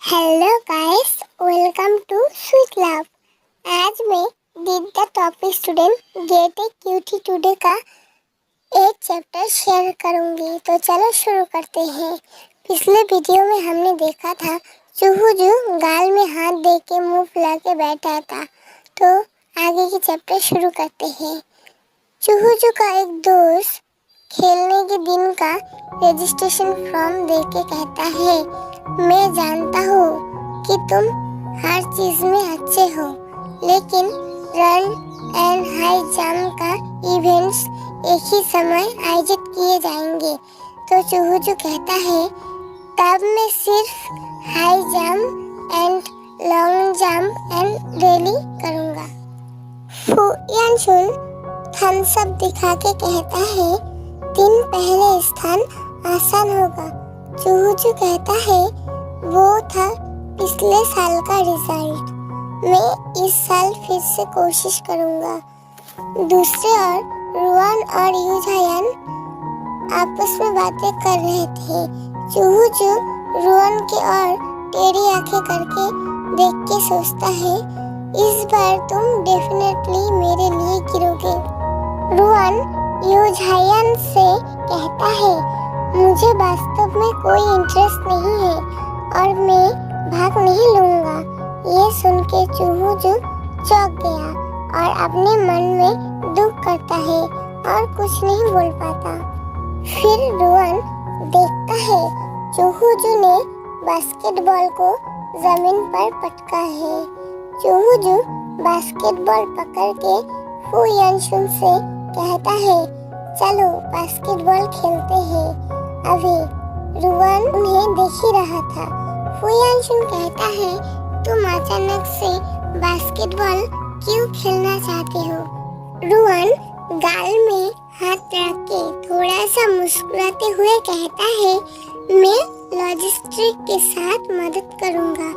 Hello guys, welcome to sweet love. आज मैं did the topic student get a cutie today का एक chapter share करूंगी। तो चलो शुरू करते हैं। पिछले वीडियो में हमने देखा था चूहू गाल में हाथ दे के मुँह फुला के बैठा था। तो आगे की चैप्टर शुरू करते हैं। चूहू का एक दोस्त खेलने के दिन का रजिस्ट्रेशन फॉर्म दे के कहता है, मैं जानता हूँ कि तुम हर चीज में अच्छे हो, लेकिन रन एंड हाई जंप का इवेंट्स एक ही समय आयोजित किए जाएंगे। तो चूहू कहता है, तब मैं सिर्फ high jump and long jump and rally करूँगा। फू यानशुन थम्स अप दिखा के कहता है, 3 पहले स्थान आसान होगा। चूहू कहता है, वो था पिछले साल का रिजल्ट, मैं इस साल फिर से कोशिश करूंगा। दूसरी ओर रुआन और यूझायन आपस में बातें कर रहे थे। चूहू रुआन की ओर टेढ़ी आंखें करके देख के सोचता है, इस बार तुम डेफिनेटली मेरे लिए गिरोगे। रुआन यूझायन से कहता है, मुझे वास्तव में कोई इंटरेस्ट नहीं है और मैं भाग नहीं लूंगा। ये सुन के चूहू चौंक गया और अपने मन में दुख करता है और कुछ नहीं बोल पाता। फिर रुआन देखता है चूहू ने बास्केटबॉल को जमीन पर पटका है। चूहू बास्केटबॉल पकड़ के फू यानशुन से कहता है, चलो बास्केटबॉल खेलते हैं। अभी रुआन उन्हें देख ही रहा था। फू यानशुन कहता है, तुम अचानक से बास्केटबॉल क्यों खेलना चाहते हो? रुआन गाल में हाथ रख के थोड़ा सा मुस्कुराते हुए कहता है, मैं लॉजिस्टिक के साथ मदद करूंगा।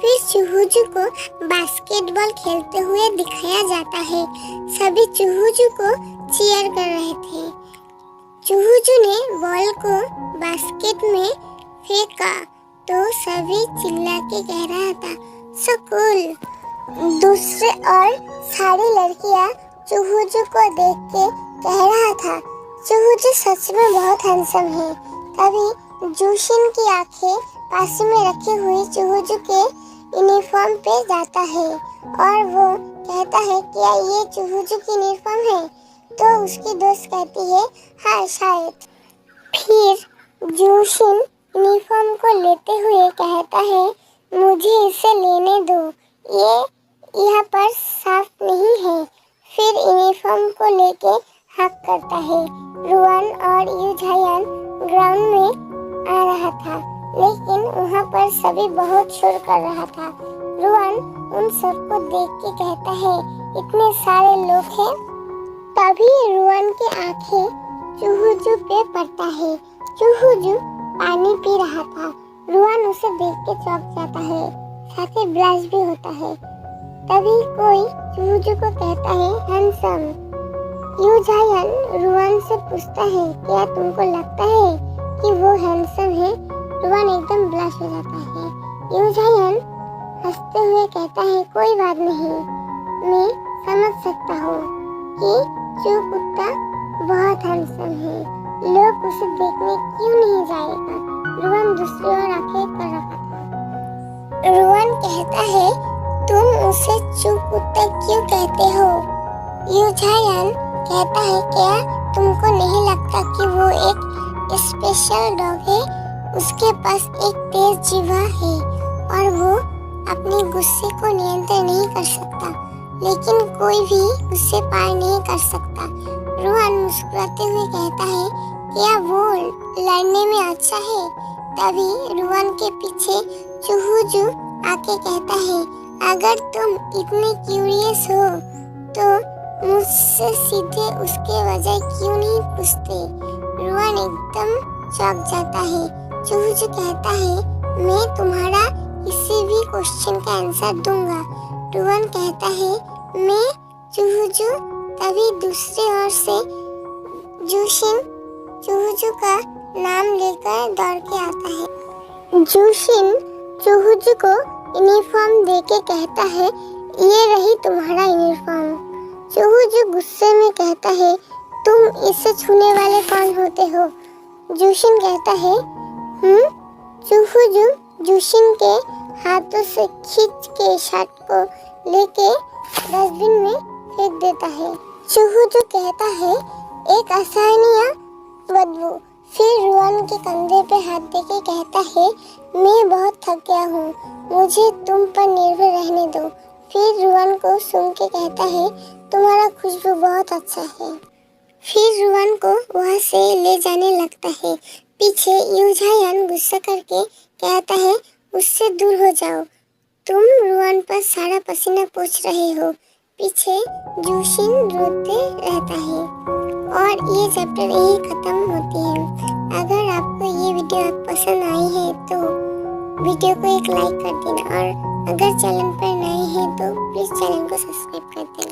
फिर चूहू को बास्केटबॉल खेलते हुए दिखाया जाता है। सभी चूहू को चीयर कर रहे थे। चूहू ने बॉल को बास्केट में फेंका तो सभी चिल्ला के कह रहा था, सो कूल। दूसरे और सारी लड़कियां चूहू को देख के कह रहा था, चूहू सच में बहुत हैंडसम है। तभी जूशिन की आंखें पास में रखी हुई चूहू के यूनिफॉर्म पे जाता है और वो कहता है, क्या ये चूहू की यूनिफॉर्म है? तो उसकी दोस्त कहती है, हाँ शायद। फिर जूशिन यूनिफॉर्म को लेते हुए कहता है, मुझे इसे लेने दो, ये यहाँ पर साफ नहीं है। फिर यूनिफॉर्म को लेके हक करता है। रुआन और यूझायन ग्राउंड में आ रहा था, लेकिन वहाँ पर सभी बहुत शोर कर रहा था। रुआन उन सबको देख के कहता है, इतने सारे लोग हैं। तभी रुआन की आंखें चूहू पे पड़ता है। चूहू पानी पी रहा था। रुआन उसे देख के चौंक जाता है, साथ ही ब्लश भी होता है। तभी कोई चूहू को कहता है, हैंडसम। यूझायन रुआन से पूछता है, क्या तुमको लगता है कि वो हैंडसम है? रुआन एकदम ब्लश हो जाता है। यूझायन हंसते हुए कहता है, कोई बात नहीं, मैं समझ सकता हूँ कि कुत्ता बहुत हैंडसम है, लोग उसे देखने क्यों नहीं जाएगा। रुआन दूसरी ओर आंखें कर रखा था। रुआन कहता है, तुम उसे कुत्ता क्यों कहते हो? यूझायन कहता है, क्या तुमको नहीं लगता कि वो एक स्पेशल डॉग है? उसके पास एक तेज जीवा है और वो अपने गुस्से को नियंत्रण नहीं कर सकता, लेकिन कोई भी उससे पार नहीं कर सकता। रुआन मुस्कुराते हुए कहता है, क्या वो लड़ने में अच्छा है? तभी रुआन के पीछे चूहू आके कहता है, अगर तुम इतने क्यूरियस हो तो मुझसे सीधे उसके वजह क्यों नहीं पूछते? रुआन एकदम चौंक जाता है। चूहू कहता है, मैं तुम्हारा किसी भी क्वेश्चन का आंसर दूंगा। रुआन कहता है, मैं चूहू। तभी दूसरी ओर से जूशिन चूहू का नाम लेकर दौड़ के आता है। जूशिन चूहू चूहू को यूनिफॉर्म देके कहता है, ये रही तुम्हारा यूनिफॉर्म। चूहू गुस्से में कहता है, तुम इसे छूने वाले कौन होते हो? जूशिन कहता है, चूहू जूशिन के हाथों से खींच के शर्ट को लेके डस्टबिन में फेंक देता है। चूहू कहता है, एक असहनीय बदबू। फिर रुआन के कंधे पे हाथ देके कहता है, मैं बहुत थक गया हूँ, मुझे तुम पर निर्भर रहने दो। फिर रुआन को सूंघ के कहता है, तुम्हारा खुशबू बहुत अच्छा है। फिर रुआन को वहाँ से ले जाने लगता है। पीछे यूझायान गुस्सा करके कहता है, उससे दूर हो जाओ, तुम रुआन पर सारा पसीना पोंछ रहे हो। पीछे जूशिन रोते रहता है और ये चैप्टर यही खत्म होती है। अगर आपको ये वीडियो पसंद आई है तो वीडियो को एक लाइक कर देना और अगर चैनल पर नए हैं तो प्लीज़ चैनल को सब्सक्राइब कर देना।